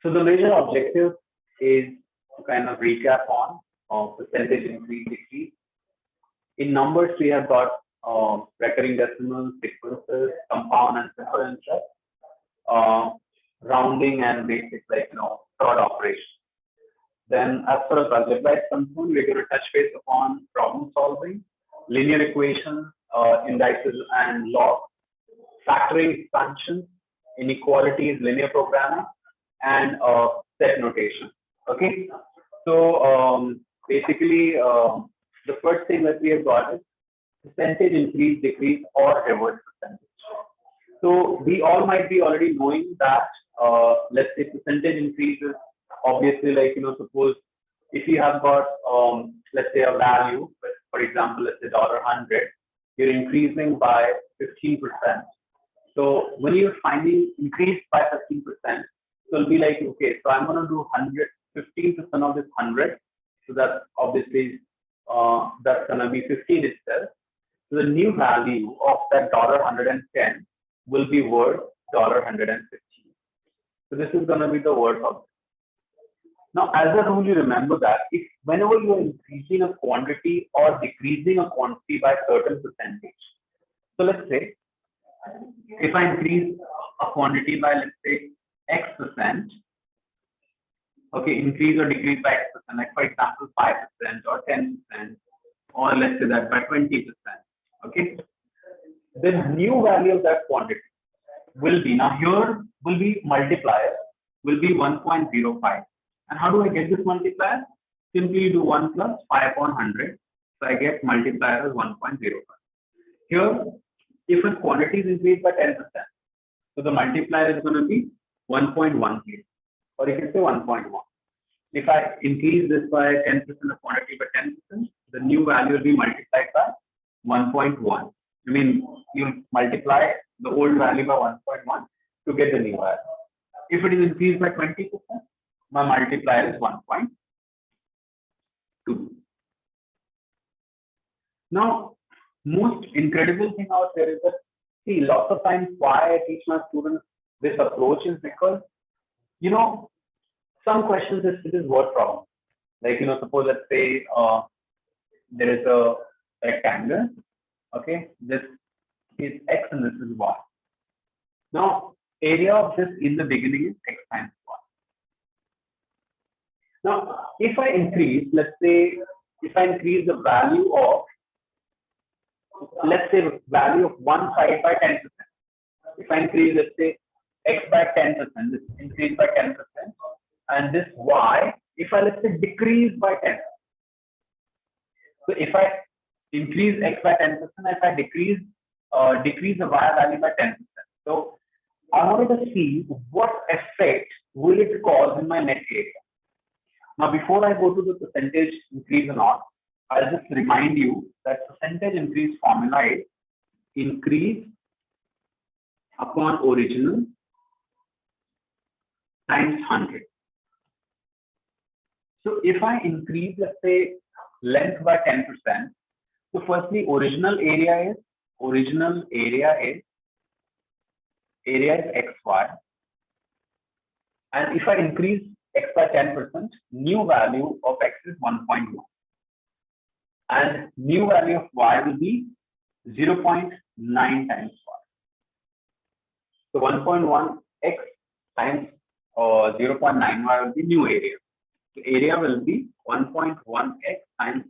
So the major objective is to kind of recap on percentage increase, decrease. In numbers, we have got recurring decimals, sequences, compound and simple interest, uh, rounding and basic like third operation. Then as far as algebra is concerned, we're going to touch base upon problem solving, linear equations, indices and logs, factoring expansion, inequalities, linear programming, and set notation. Okay, so basically, the first thing that we have got is percentage increase, decrease, or reverse percentage. So we all might be already knowing that, let's say percentage increases, obviously, like, suppose if you have got, let's say a value, for example, let's say $100, you're increasing by 15%. So when you're finding increase by 15%, so it'll be like, okay, so I'm going to do 100, 15% of this 100. So that's obviously, that's going to be 15 itself. So the new value of that $110 will be worth $115. So this is going to be the worth of it. Now, as a rule, you remember that if whenever you are increasing a quantity or decreasing a quantity by a certain percentage. So let's say if I increase a quantity by, let's say, X percent, okay, increase or decrease by X percent, like for example, 5% or 10%, or let's say that by 20%, okay, the new value of that quantity will be, now here will be multiplier, will be 1.05. And how do I get this multiplier? Simply do 1 plus 5 upon 100. So I get multiplier as 1.05. Here, if a quantity is increased by 10%, so the multiplier is going to be 1.10, or you can say 1.1. If I increase this by 10% of quantity by 10%, the new value will be multiplied by 1.1. I mean, you multiply the old value by 1.1 to get the new value. If it is increased by 20%, my multiplier is 1.2. Now, most incredible thing out there is that, see, lots of times why I teach my students this approach is because, some questions it is word problem. Like, suppose let's say there is a rectangle, okay, this is X and this is Y. Now, area of this in the beginning is X times Y. Now, if I increase, let's say, if I increase the value of, let's say, value of one side by 10%. If I increase, let's say, X by 10%, this increase by 10%, and this Y, if I, let's say, decrease by 10%. So if I increase X by 10%, if I decrease the Y value by 10%. So I wanted to see what effect will it cause in my net area. Now, before I go to the percentage increase or not, I'll just remind you that percentage increase formula is increase upon original times 100. So if I increase, let's say, length by 10%, so firstly, original area is XY. And if I increase X by 10%, new value of X is 1.1. And new value of Y will be 0.9 times Y. So 1.1 X times 0.9 Y will be new area. The area will be 1.1 X times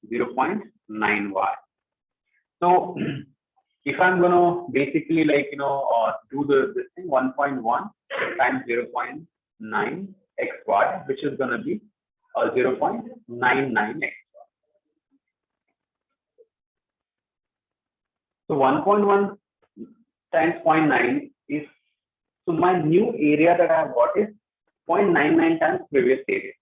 0.9 Y. So if I'm going to basically do this thing, 1.1 times 0.9 XY, which is going to be 0.99 XY. So 1.1 times 0.9 is, so my new area that I have got is 0.99 times previous area.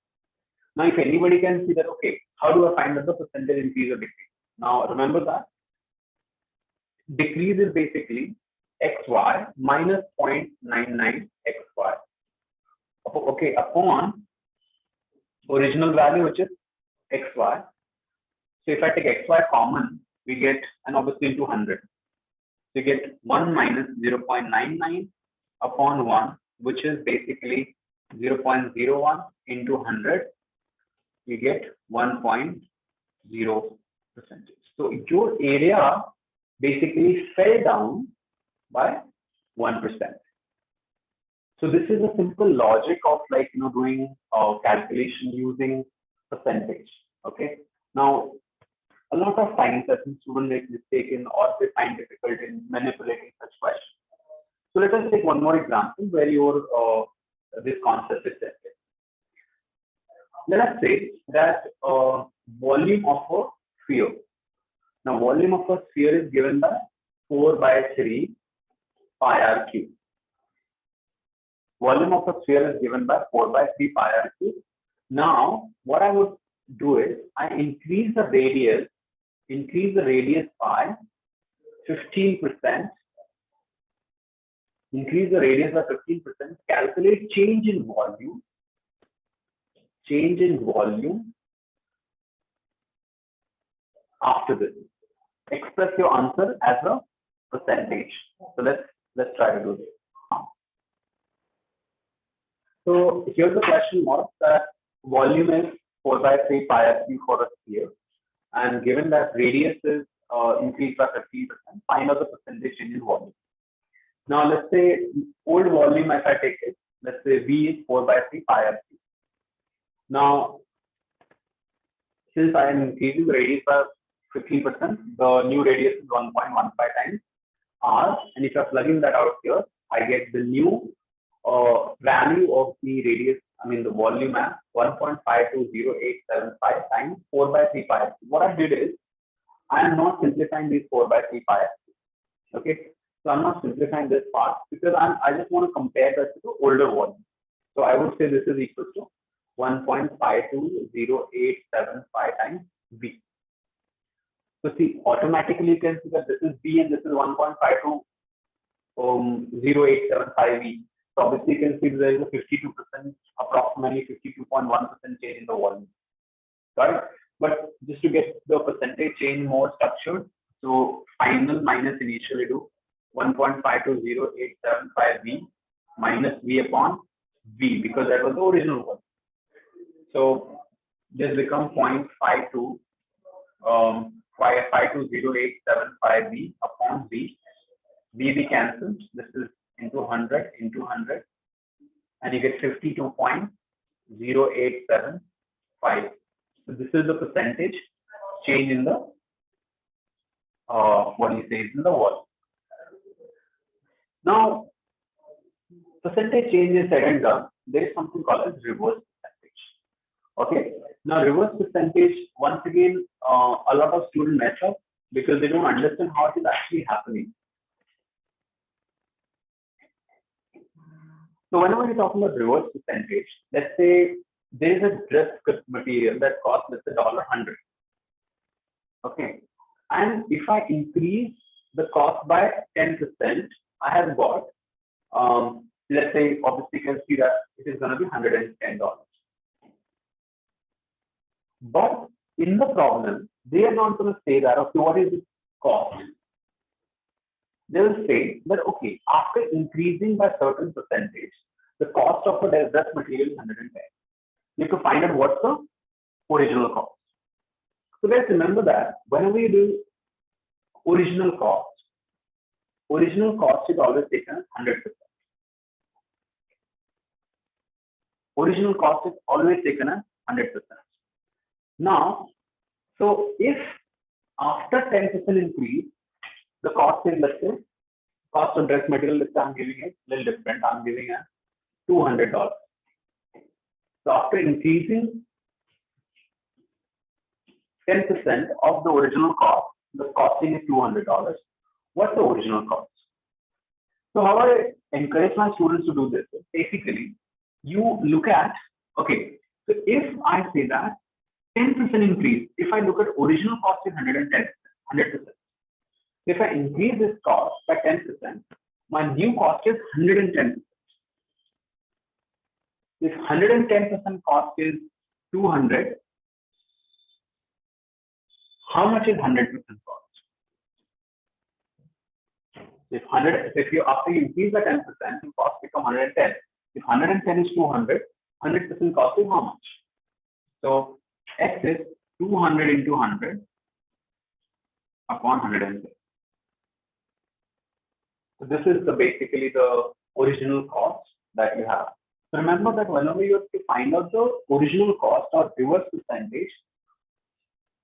Now, if anybody can see that, okay, how do I find out the percentage increase or decrease? Now, remember that decrease is basically XY minus 0.99 XY. Okay, upon original value, which is XY. So if I take XY common, we get, and obviously into 100. So you get 1 minus 0.99 upon 1, which is basically 0.01 into 100, you get 1.0 percentage. So your area basically fell down by 1%. So this is a simple logic of doing calculation using percentage. Okay. Now, a lot of times that students make mistake in or they find difficult in manipulating such questions. So let us take one more example where your this concept is tested. Let us say that volume of a sphere. Now, volume of a sphere is given by 4 by 3 pi r cube. Volume of a sphere is given by 4 by 3 pi r cube. Now, what I would do is I increase the radius by 15%. Increase the radius by 15%. Calculate change in volume. Change in volume after this. Express your answer as a percentage. So let's try to do this. So here's the question was that volume is 4 by 3 pi r cube for a sphere, and given that radius is increased by 15%, find out the percentage change in volume. Now let's say old volume, if I take it, let's say V is 4 by 3 pi r cube. Now, since I am increasing the radius by 15%, the new radius is 1.15 times r, and if I plug in that out here, I get the new value of the radius, the volume as 1.520875 times 4 by 3 pi r cube. What I did is, I am not simplifying these 4 by 3 pi r cube. Okay, so I'm not simplifying this part because I just want to compare that to the older volume. So I would say this is equal to 1.520875 times V. So see, automatically you can see that this is V and this is 1.520875 V. So obviously you can see there is a 52%, approximately 52.1% change in the volume. Right? But just to get the percentage change more structured, so final minus initially do 1.520875 V minus V upon V, because that was the original one. So this becomes 0.52 520.875 V upon V. V cancels. This is into 100 into 100, and you get 52.0875. So this is the percentage change in the in the volume. Now, percentage change is said and done. There is something called as reverse percentage. Okay. Now, reverse percentage, once again, a lot of students mess up because they don't understand how it is actually happening. So whenever you're talking about reverse percentage, let's say there is a dress material that costs, let's say $100. Okay. And if I increase the cost by 10%, I have got, let's say, obviously you can see that it is going to be $110. But in the problem, they are not going to say that, okay, what is the cost? They will say that, okay, after increasing by certain percentage, the cost of a dress material is 110. You have to find out what's the original cost. So let's remember that whenever you do original cost is always taken as 100%. Original cost is always taken as 100%. Now, so if after 10% increase, the cost is, let's say, cost of dress material, I'm giving it a little different. I'm giving it $200. So after increasing 10% of the original cost, the costing is $200. What's the original cost? So how I encourage my students to do this is basically you look at, okay, so if I say that 10% increase, if I look at original cost is 100%. If I increase this cost by 10%, my new cost is 110%. If 110% cost is 200, how much is 100% cost? If you after you increase the 10%, the cost become 110. If 110 is 200, 100% cost is how much? So X is 200 into 100 upon 110. So this is basically the original cost that you have. So remember that whenever you have to find out the original cost or reverse percentage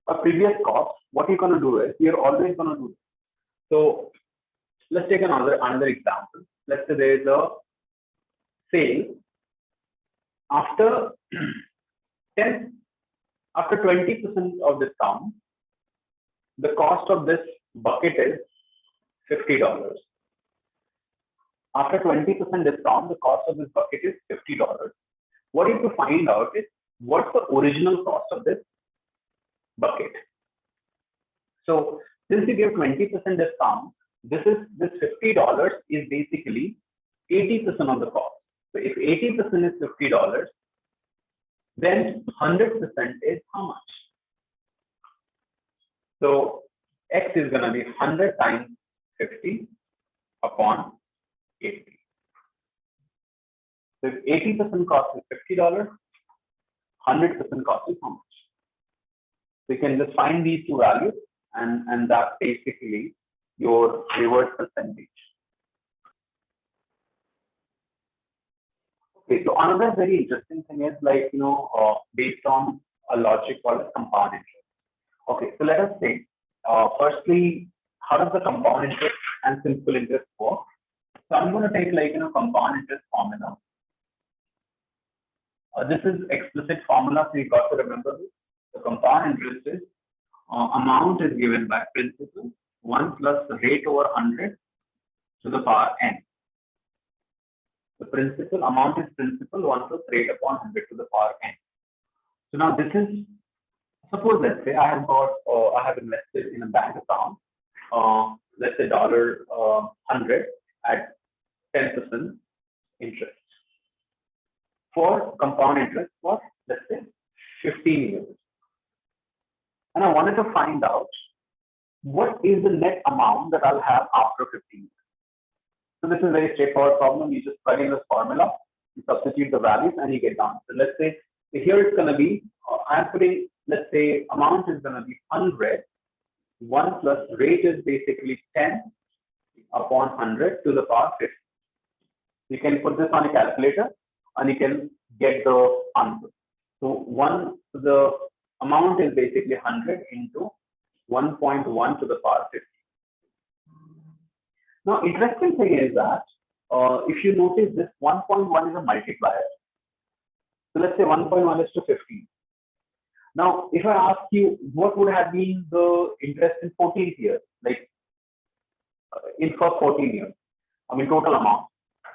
or previous cost, what you're going to do is you're always going to do this. So let's take another example. Let's say there is a sale after 20% of discount, the cost of this bucket is $50. After 20% discount, the cost of this bucket is $50. What you have to find out is what's the original cost of this bucket. So since you give 20% discount, this $50 is basically 80% of the cost. So if 80% is $50, then 100% is how much? So X is going to be 100 times 50 upon 80. So if 80% cost is $50, 100% cost is how much? So you can just find these two values, and that's basically your reverse percentage. Okay, so another very interesting thing is based on a logic called compound interest. Okay, so let us say, firstly, how does the compound interest and simple interest work? So I'm going to take compound interest formula. This is explicit formula, so you got to remember this. The compound interest is amount is given by principal 1 plus the rate over 100 to the power n. The principal amount is principal 1 plus rate upon 100 to the power n. So now this is, suppose let's say I have invested in a bank account, let's say $100 at 10% interest. For compound interest for let's say 15 years. And I wanted to find out what is the net amount that I'll have after 15 years. So this is a very straightforward problem. You just plug in this formula, you substitute the values, and you get down. So let's say here it's going to be, I'm putting, let's say amount is going to be 100, 1 plus rate is basically 10 upon 100 to the power 50. You can put this on a calculator and you can get the answer. So the amount is basically 100 into 1.1 to the power 50. Now, interesting thing is that if you notice this 1.1 is a multiplier. So let's say 1.1 is to 15. Now, if I ask you what would have been the interest in 14th year, like in first 14 years, I mean total amount.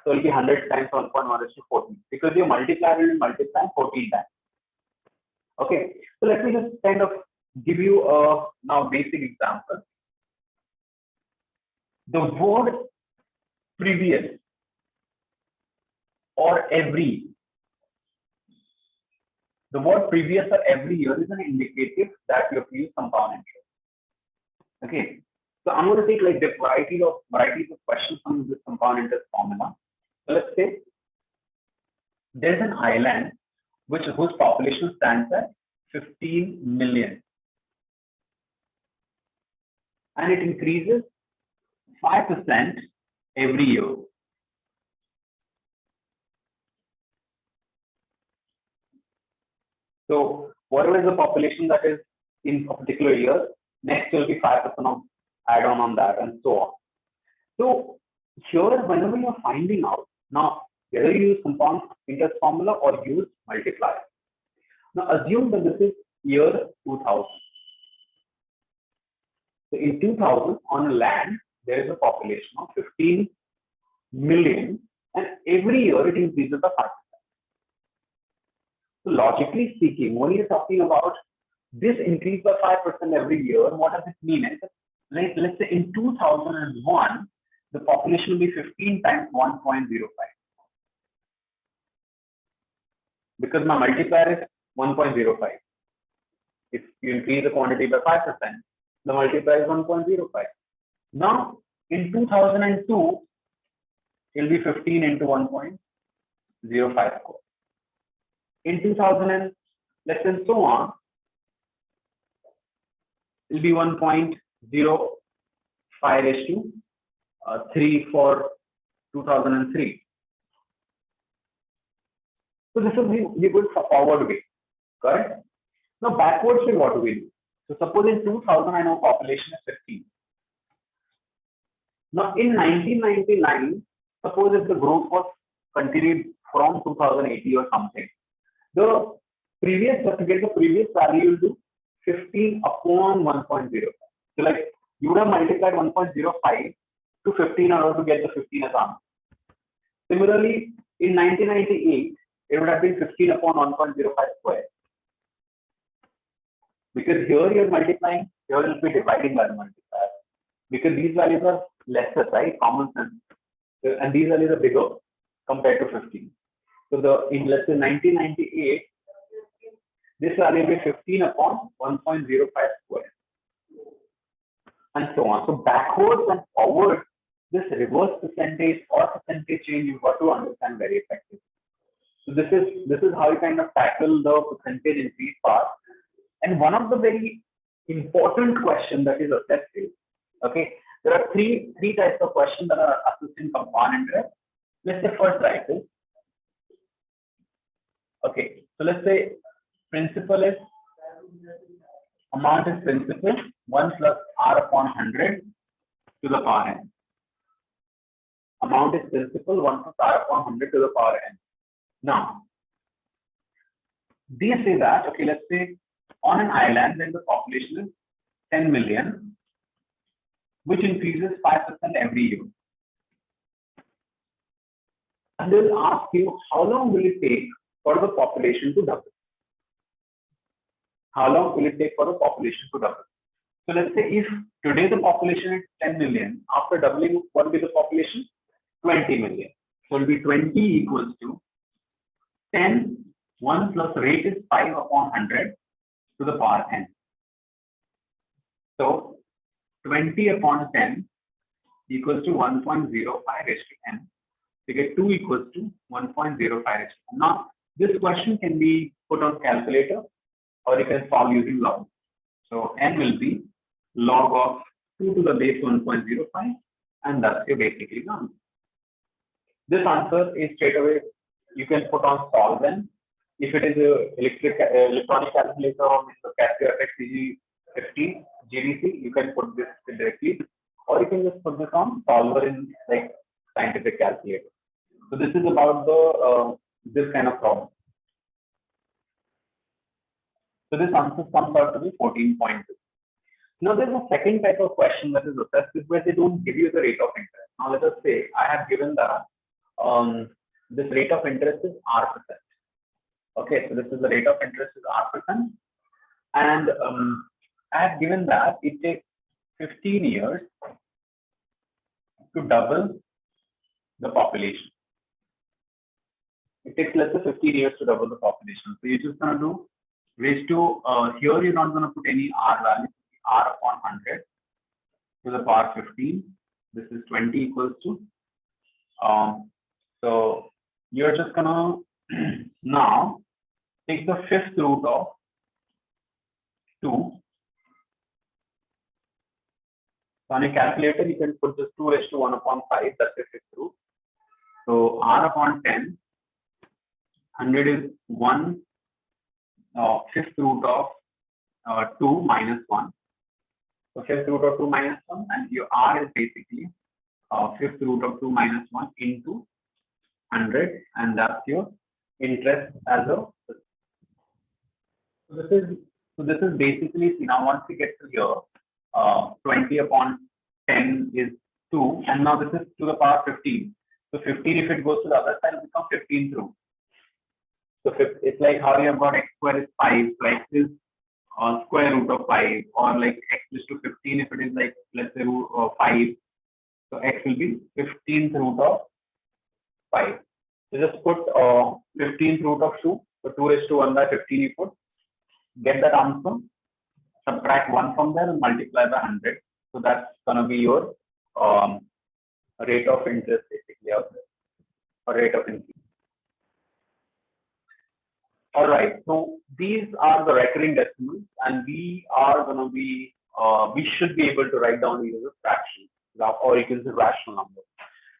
So it will be 100 times 1.1 is to 14 because your multiplier will multiply 14 times. Okay, so let me just kind of give you a now basic example. The word previous or every, the word previous or every year is an indicative that you have to use compound interest. Okay, so I'm going to take like the varieties of questions from this compound interest formula. So let's say there's an island whose population stands at 15 million, and it increases 5% every year. So whatever is the population that is in a particular year, next will be 5% of add-on on that, and so on. So here, whenever you're finding out, now whether you use compound interest formula or use multiplier. Now assume that this is year 2000. So in 2000, on land, there is a population of 15 million, and every year it increases by 5%. So logically speaking, when you're talking about this increase by 5% every year, what does it mean? Let's say in 2001, the population will be 15 times 1.05. Because my multiplier is 1.05. If you increase the quantity by 5%, the multiplier is 1.05. Now, in 2002, it will be 15 into 1.05. 0.05 square. In 2000 and less and so on, it will be 1.05 raised to 3 for 2003. So this is the good forward way, correct? Now backwards way, what do we do? So suppose in 2000 I know population is 15. Now in 1999, suppose if the growth was continued from 2080 or something, the previous, to get the previous value, you will do 15 upon 1.05. So like you would have multiplied 1.05 to 15 in order to get the 15 as answer. Similarly, in 1998, it would have been 15 upon 1.05 square. Because here you're multiplying, here you'll be dividing by the multiplier. Because these values are lesser, right? Common sense. And these values are bigger compared to 15. So in let's say 1998, this value will be 15 upon 1.05 square. And so on. So backwards and forward, this reverse percentage or percentage change you've got to understand very effectively. So this is how you kind of tackle the percentage increase part. And one of the very important questions that is assessed is, okay, there are three types of questions that are assessed in compound interest. Let's say first type is, okay, so let's say principal is, amount is principal, 1 plus r upon 100 to the power n. Amount is principal, 1 plus r upon 100 to the power n. Now, they say that, okay, let's say on an island when the population is 10 million, which increases 5% every year. And they'll ask you, how long will it take for the population to double? How long will it take for the population to double? So let's say if today the population is 10 million, after doubling, what will be the population? 20 million. So it will be 20 equals to 10, 1 plus rate is 5 upon 100 to the power n. So 20 upon 10 equals to 1.05 raised to n. You get 2 equals to 1.05 raised to n. Now, this question can be put on calculator or you can solve using log. So n will be log of 2 to the base 1.05 and that's your basically the answer. This answer is straight away, you can put on solve. If it is a electronic calculator or Mr. Casio FXCG50 GDC, you can put this directly, or you can just put this on solver in like scientific calculator. So this is about the this kind of problem. So this answer comes out to be 14.2. Now there's a second type of question that is assessed where they don't give you the rate of interest. Now let us say I have given that this rate of interest is r%. Okay, so this is the rate of interest is r%, and I have given that it takes 15 years to double the population. It takes let's say 15 years to double the population. So you're just gonna do raised to here you're not gonna put any r value, r upon 100 to the power 15. This is 20 equals to. So you're just gonna now take the fifth root of 2. So on a calculator, you can put this 2 raised to 1 upon 5, that's the fifth root. So r upon 10, 100 is 1 fifth root of 2 minus 1. So fifth root of 2 minus 1, and your r is basically fifth root of 2 minus 1 into 100, and that's your interest as a. So this is basically, see, now once we get to here, 20 upon 10 is 2, and now this is to the power 15. So 15, if it goes to the other side, it becomes 15 through. So it's like how you have got x square is 5, so x is square root of 5, or like x is to 15 if it is like let's say root of 5. So x will be 15th root of 5. So just put 15th root of 2. So 2 raised to 1 by 15 you put. Get that answer. Subtract 1 from there and multiply by 100. So that's gonna be your rate of interest basically out there, or rate of increase. All right, so these are the recurring decimals, and we are going to be, we should be able to write down these as a fraction, or you can say rational number.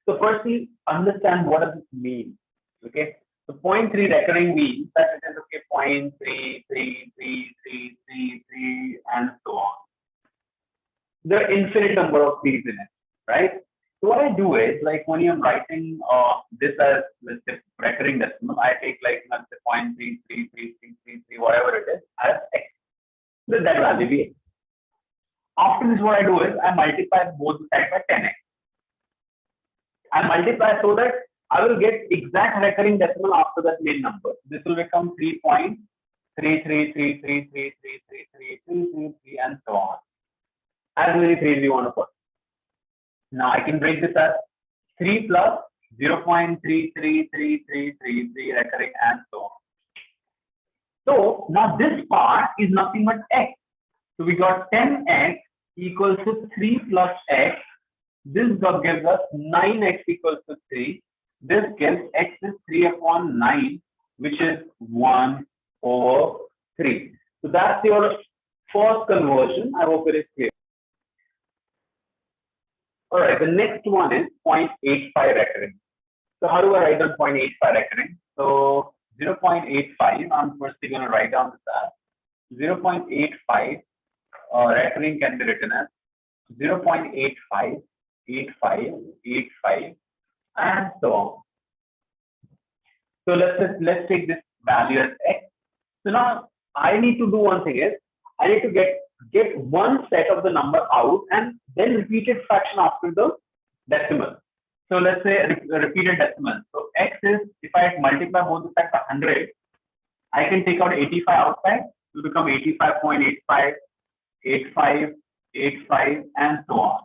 So firstly, understand what does this mean. Okay, so 0.3 recurring means that it is okay 0.3333333 and so on. There are infinite number of these in it, right? So what I do is, like when I'm writing this as, let's say, recurring decimal, I take like, let's say 0.33333, whatever it is, as x. Let that value be x. After this, what I do is I multiply both sides by 10x. I multiply so that I will get exact recurring decimal after that main number. This will become 3.333333333 and so on. As many threes you want to put. Now I can break this as 3 plus 0.333333 recurring and so on. So now this part is nothing but x. So we got 10x equals to 3 plus x. This gives us 9x equals to 3. This gives x is 3 upon 9, which is 1 over 3. So that's your first conversion. I hope it is clear. All right, the next one is 0.85 recurring. So how do I write down 0.85 recurring? So 0.85, I'm firstly going to write down this as 0.85 recurring can be written as 0.85, 85, 85, and so on. So let's take this value as x. So now I need to do one thing is I need to get one set of the number out and then repeated fraction after the decimal. So let's say a repeated decimal. So x is, if I multiply both the sides by 100, I can take out 85 outside to become 85.85, 85, 85, and so on.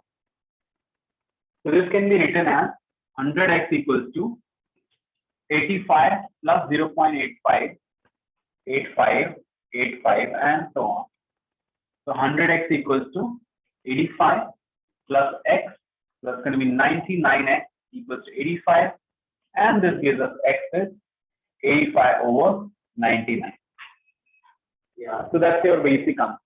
So this can be written as 100x equals to 85 plus 0.85, 85, 85, and so on. So 100x equals to 85 plus x plus going to be 99x equals to 85, and this gives us x is 85 over 99. Yeah, so that's your basic answer.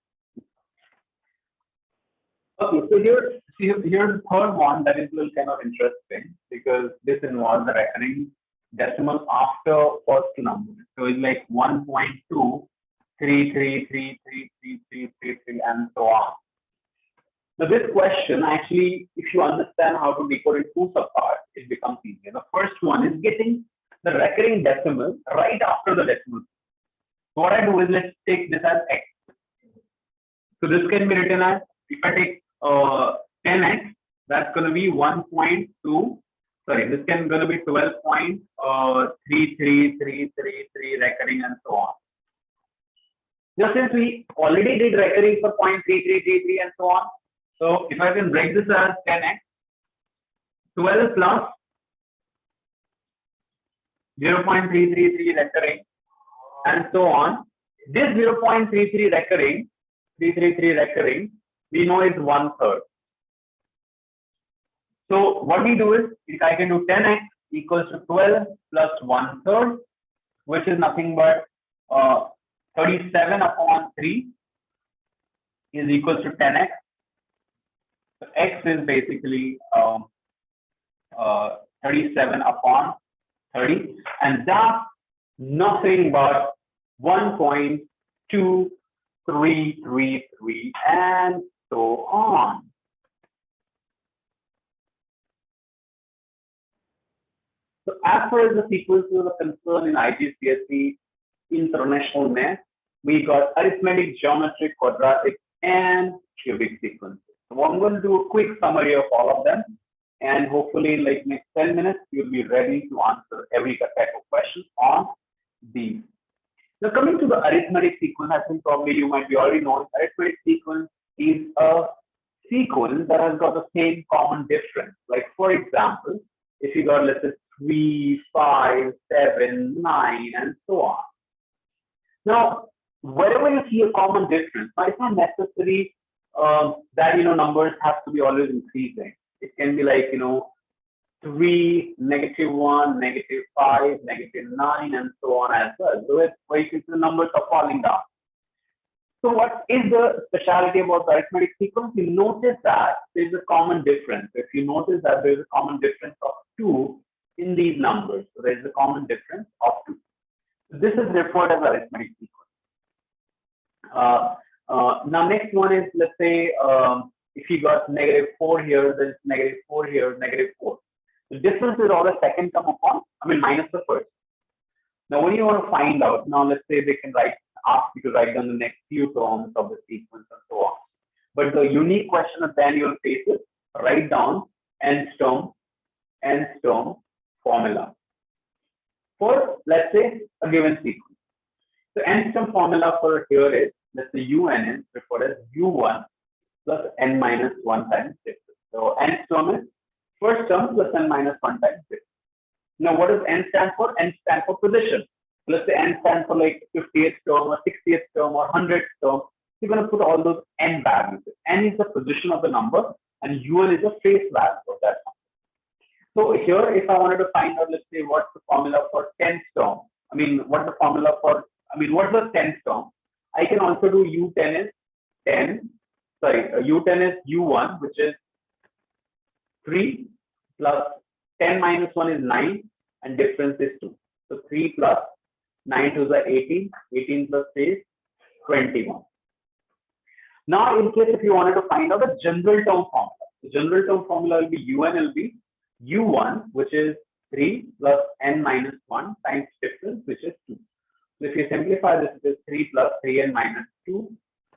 Okay, so here's the third one that is a little kind of interesting because this involves the recurring decimal after first number. So it's like 1.2, 3, 3, 3, 3, 3, 3, 3, 3, and so on. So this question actually, if you understand how to decode in two subparts, it becomes easier. The first one is getting the recurring decimal right after the decimal. So what I do is let's take this as x. So this can be written as, if I take 10x, that's going to be 1.2. Sorry, this can going to be 12.33333 recurring and so on. Now, since we already did recurring for 0.3333 and so on, so if I can break this as 10x, 12 plus 0.333 recurring and so on. This 0.33 recurring, 333 recurring, we know is 1/3. So what we do is, if I can do 10x equals to 12 plus 1/3, which is nothing but 37 upon 3 is equals to 10x. So x is basically 37 upon 30, and that's nothing but 1.2333 and so on. So as far as the sequences are concerned in IGCSE International Math, we got arithmetic, geometric, quadratic, and cubic sequences. So I'm going to do a quick summary of all of them, and hopefully in like next 10 minutes, you'll be ready to answer every type of question on these. Now coming to the arithmetic sequence, I think probably you might be already knowing arithmetic sequence is a sequence that has got the same common difference. Like for example, if you got let's say 3, 5, 7, 9, and so on. Now, wherever you see a common difference, it's not necessary that numbers have to be always increasing. It can be like 3, -1, -5, -9, and so on as well. So it's where the numbers are falling down. So what is the specialty about the arithmetic sequence? You notice that there's a common difference. If you notice that there's a common difference of 2 in these numbers, so there's a common difference of 2. So this is referred as arithmetic sequence. Now next one is, let's say, if you got -4 here, then -4 here, -4. The difference is all the second term upon, minus the first. Now, what do you want to find out? Now, let's say they can ask you to write down the next few terms of the sequence and so on. But the unique question that then you'll face is write down nth term formula for, let's say, a given sequence. So nth term formula for here is, let's say un is referred as u1 plus n minus 1 times difference. So nth term is first term plus n minus 1 times difference. Now, what does n stand for? N stands for position. Let's say n stands for like 50th term or 60th term or 100th term. You're going to put all those n values. N is the position of the number and un is the face value of that number. So here, if I wanted to find out, let's say, what's the formula for 10th term? What's the formula for, what's the 10th term? I can also do u10 is 10. Sorry, u10 is u1, which is 3 plus 10 minus 1 is 9 and difference is 2. So 3 plus 9 to the 18, 18 plus 3 is 21. Now, in case if you wanted to find out a general term formula, the general term formula will be un will be u1, which is 3 plus n minus 1 times difference, which is 2. So if you simplify this, it is 3 plus 3n minus 2,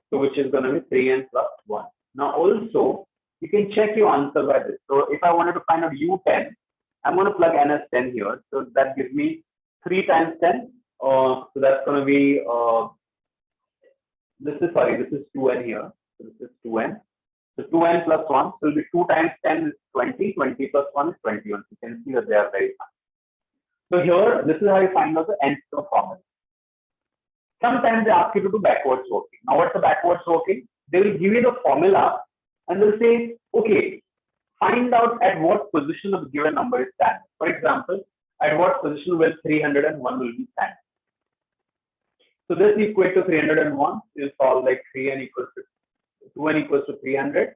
so which is going to be 3n plus 1. Now, also, you can check your answer by this. So if I wanted to find out u10, I'm going to plug n as 10 here. So that gives me 3 times 10. So that's going to be, this is 2n here. So this is 2n. So 2n plus 1. So it will be 2 times 10 is 20. 20 plus 1 is 21. You can see that they are very fast. So here, this is how you find out the nth term formula. Sometimes they ask you to do backwards working. Now, what's the backwards working? They will give you the formula and they'll say, okay, find out at what position of the given number is standing. For example, at what position will 301 will be standing. So this equates to 301. You solve like 3n equals to 2n equals to 300.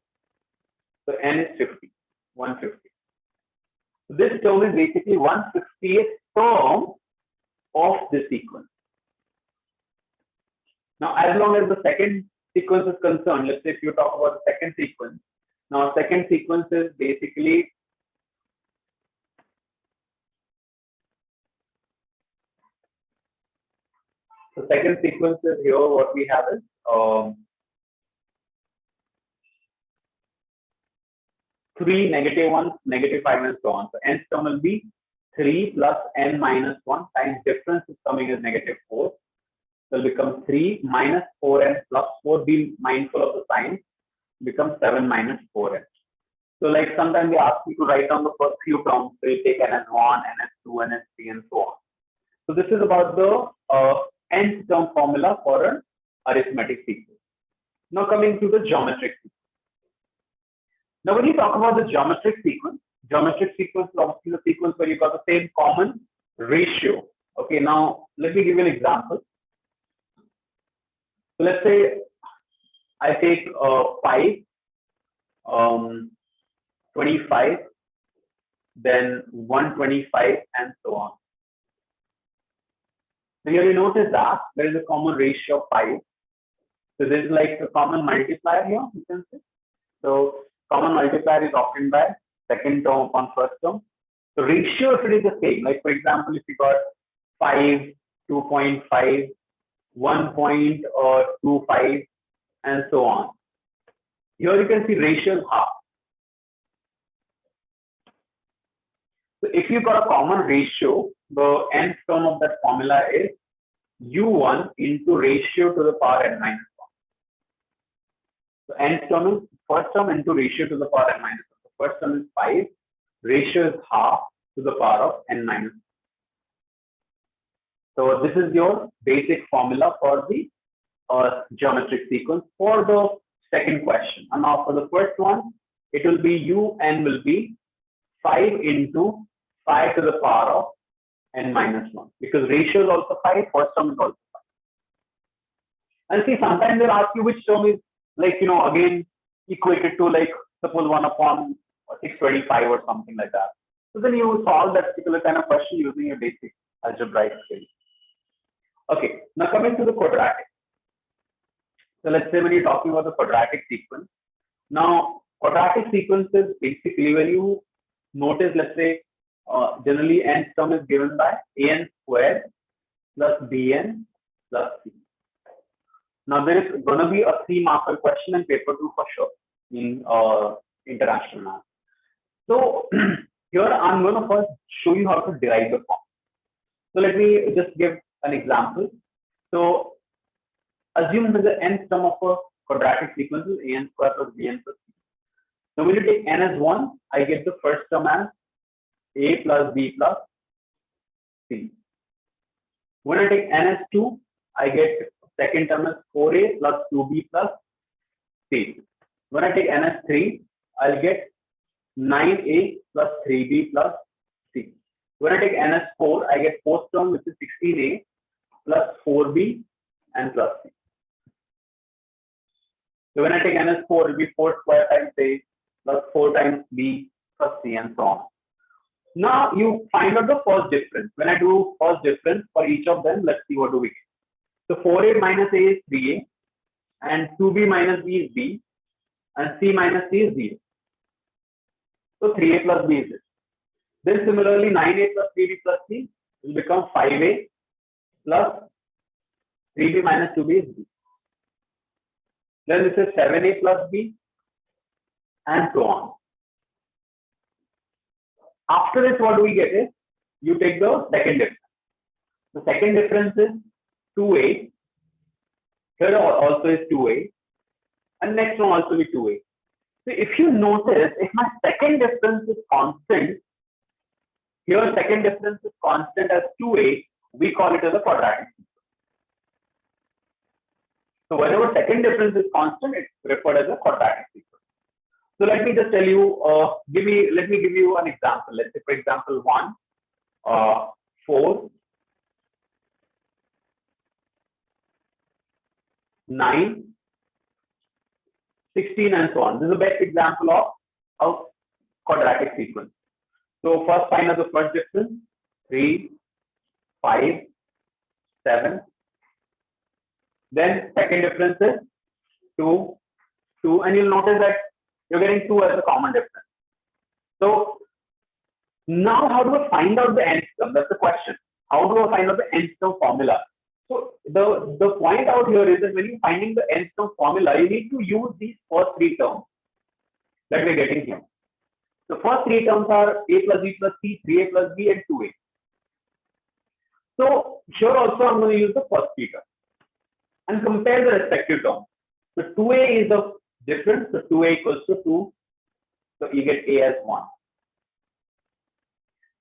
So n is 50, 150. So this term is basically 150th term of the sequence. Now, as long as the second sequence is concerned, let's say if you talk about the second sequence. Now, second sequence is basically the second sequence is here. What we have is 3, -1, -5, and so on. So nth term will be 3 plus n minus 1 times difference is coming as -4. Will become 3 minus 4n plus 4. Be mindful of the sign. Becomes 7 minus 4n. So like sometimes they ask you to write down the first few terms. So you take ns1, ns2, ns3, and so on. So this is about the nth term formula for an arithmetic sequence. Now coming to the geometric sequence. Now when you talk about the geometric sequence is obviously the sequence where you got the same common ratio. Okay, now let me give you an example. So let's say I take 5, 25, then 125, and so on. So here you notice that there is a common ratio of 5. So there is like a common multiplier here, you can see. So common multiplier is obtained by second term upon first term. So ratio, if it is the same, like for example, if you got 5, 2.5, 1.25, and so on. Here you can see ratio is half. So if you got a common ratio, the nth term of that formula is u1 into ratio to the power n minus 1. So nth term is first term into ratio to the power n minus 1. The first term is 5, ratio is half to the power of n minus 1. So this is your basic formula for the geometric sequence for the second question. And now for the first one, it will be un will be 5 into 5 to the power of n minus 1, because ratio is also 5, first term is also 5. And see, sometimes they'll ask you which term is, like, again equated to, like, suppose 1 upon 625 or something like that. So then you solve that particular kind of question using your basic algebraic skills. Okay, now coming to the quadratic. So let's say when you're talking about the quadratic sequence. Now, quadratic sequences basically, when you notice, let's say, generally nth term is given by an squared plus bn plus c. Now, there is going to be a 3-marker question in paper 2 for sure in international math. So here I'm going to first show you how to derive the form. So let me just give an example. So assume that the nth term of a quadratic sequence is an squared plus bn plus c. So when you take n as 1, I get the first term as a plus b plus c. When I take n as 2, I get second term as 4a plus 2b plus c. When I take n as 3, I'll get 9a plus 3b plus c. When I take n as 4, I get fourth term, which is 16a plus 4b and plus c. So when I take n as 4, it will be 4 square times a plus 4 times b plus c and so on. Now you find out the first difference. When I do first difference for each of them, let's see what do we get. So 4a minus a is 3a, and 2b minus b is b, and c minus c is 0. So 3a plus b is this. Then similarly, 9a plus 3b plus c will become 5a plus 3b minus 2b is b. Then this is 7a plus b, and so on. After this, what do we get is, you take the second difference. The second difference is 2a. Here also is 2a. And next one also will be 2a. So if you notice, if my second difference is constant, here second difference is constant as 2a, we call it as a quadratic sequence. So whenever second difference is constant, it's referred as a quadratic sequence. So let me just tell you, let me give you an example. Let's say, for example, 1, 4, 9, 16, and so on. This is the best example of quadratic sequence. So first find out the first difference, 3, 5, 7. Then second difference is 2, 2, and you'll notice that you're getting 2 as a common difference. So now how do I find out the nth term? That's the question. How do I find out the nth term formula? So the point out here is that when you're finding the nth term formula, you need to use these first 3 terms that we're getting here. The first 3 terms are a plus b plus c, 3a plus b, and 2a. So here also I'm going to use the first 3 terms and compare the respective terms. So 2a is the difference, so 2a equals to 2, so you get a as 1.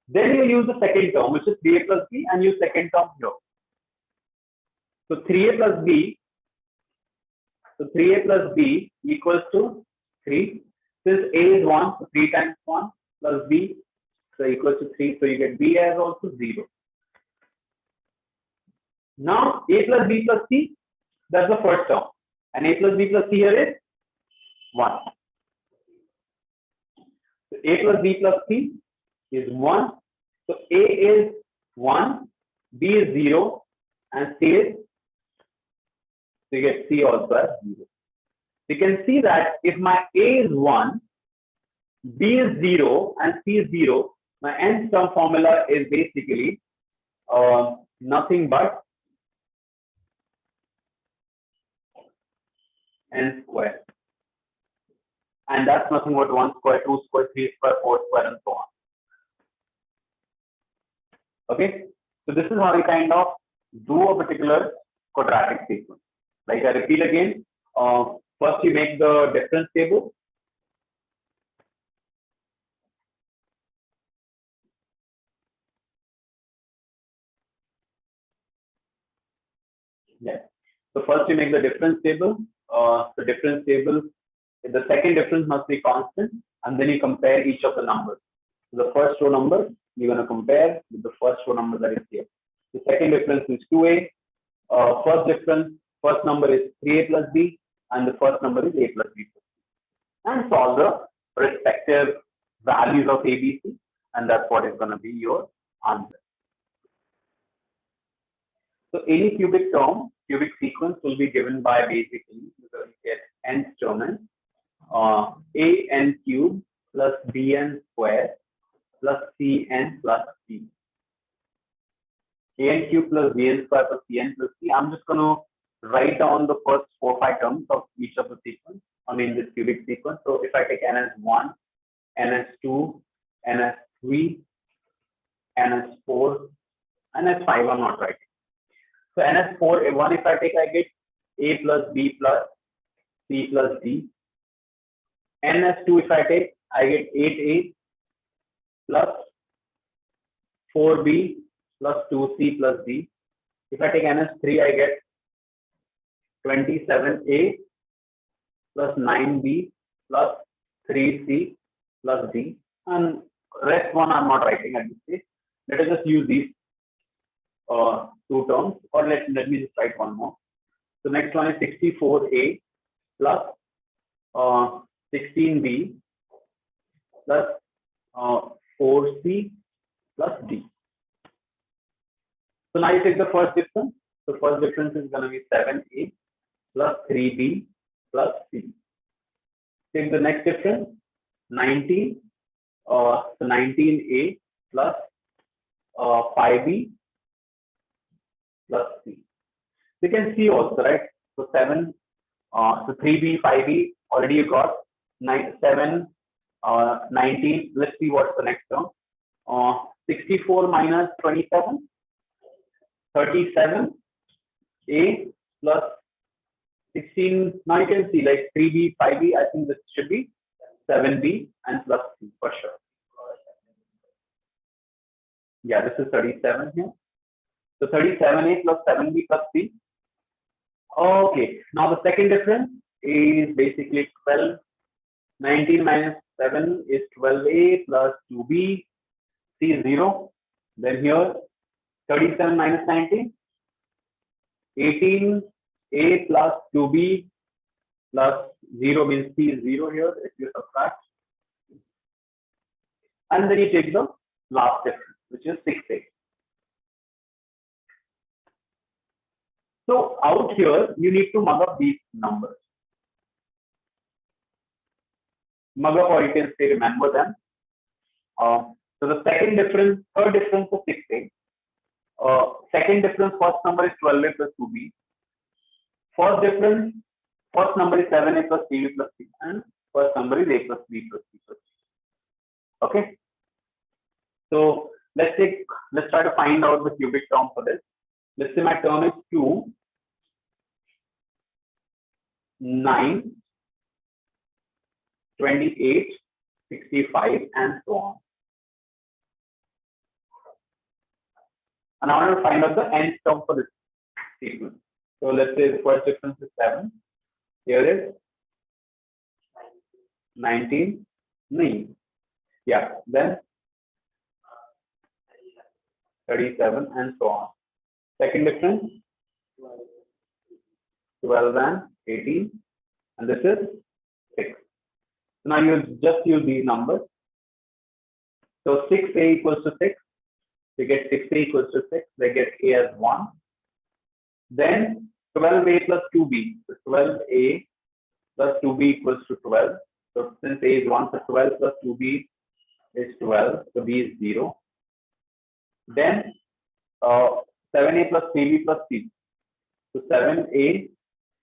Then you use the second term, which is 3a plus b, and use second term here. So 3a plus b, so 3a plus b equals to 3. Since a is 1, so 3 times 1 plus b, so equals to 3, so you get b as also 0. Now a plus b plus c, that's the first term, and a plus b plus c here is 1. So a plus b plus c is 1. So a is 1, b is 0, and c is, so you get c also as 0. You can see that if my a is 1, b is 0, and c is 0, my nth term formula is basically nothing but n square. And that's nothing but 1 square, 2 square, 3 square, 4 square, and so on. Okay, so this is how we kind of do a particular quadratic sequence. Like I repeat again, first you make the difference table. Yeah. So first you make the difference table. The difference table, the second difference must be constant, and then you compare each of the numbers. The first row number you're going to compare with the first row number that is here. The second difference is 2a. First number is 3a plus b, and the first number is a plus b plus c. And solve the respective values of a, b, c, and that's what is going to be your answer. So any cubic term, cubic sequence will be given by basically you will get nth term as an cube plus bn square plus cn plus c. An cube plus bn square plus cn plus c. I'm just going to write down the first 4 or 5 terms of each of the sequence. I mean this cubic sequence. So if I take n as 1, n as 2, n as 3, n as 4, n as 5, I'm not writing. So n as 4, 1 if I take, I get a plus b plus c plus d. N as 2 if I take, I get 8a plus 4b plus 2c plus d. If I take n as 3, I get 27a plus 9b plus 3c plus d. And rest one I'm not writing at this stage. Let us just use these 2 terms, or let me just write one more. So next one is 64a plus 16b plus 4c plus d. So now you take the first difference. The first difference is going to be 7a plus 3b plus c. Take the next difference, 19. So 19a plus 5b plus c. You can see also, right? So 7, so 3b, 5b already you got. 7, 19. Let's see what's the next term. 64 minus 27, 37. A plus 16. Now you can see like 3b, 5b. I think this should be 7b and plus c for sure. Yeah, this is 37 here. So 37a plus 7b plus c. Okay, now the second difference is basically 12. 19 minus 7 is 12a plus 2b. C is 0. Then here 37 minus 19. 18a plus 2b plus 0 means c is 0 here if you subtract. And then you take the last difference, which is 6a. So out here, you need to mug up these numbers. Mug up, or you can say remember them. So the third difference is 6a. Second difference, first number is 12a plus 2b. First difference, first number is 7a plus 3b plus 6, and first number is a plus b plus c plus 6. Okay. So let's try to find out the cubic term for this. Let's say my term is 2, 9, 28, 65, and so on. And I want to find out the nth term for this sequence. So let's say the first difference is 7. Here is 19, 9. Yeah, then 37 and so on. Second difference, 12 and 18, and this is 6. So now you just use these numbers. So 6a equals to 6. They get 6a equals to 6. They get a as 1. Then 12a plus 2b. So 12a plus 2b equals to 12. So since a is 1, so 12 plus 2b is 12. So b is 0. Then 7a plus 3b plus c. So 7a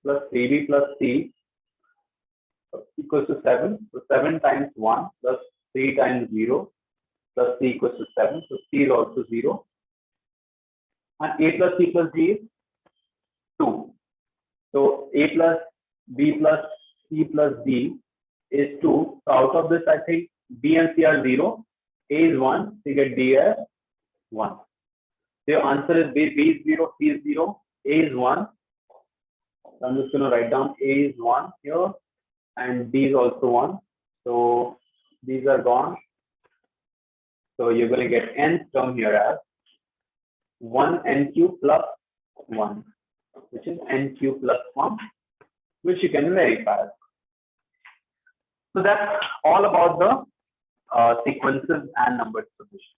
plus 3b plus c equals to 7. So 7 times 1 plus 3 times 0 plus c equals to 7. So c is also 0. And a plus c plus d is 2. So a plus b plus c plus d is 2. So out of this, I think b and c are 0. A is 1. So you get d as 1. So your answer is b is 0, c is 0, a is 1. So I'm just going to write down a is 1 here, and d is also 1. So these are gone. So you're going to get nth term here as 1nq plus 1, which is nq plus 1, which you can verify. So that's all about the sequences and numbered solution.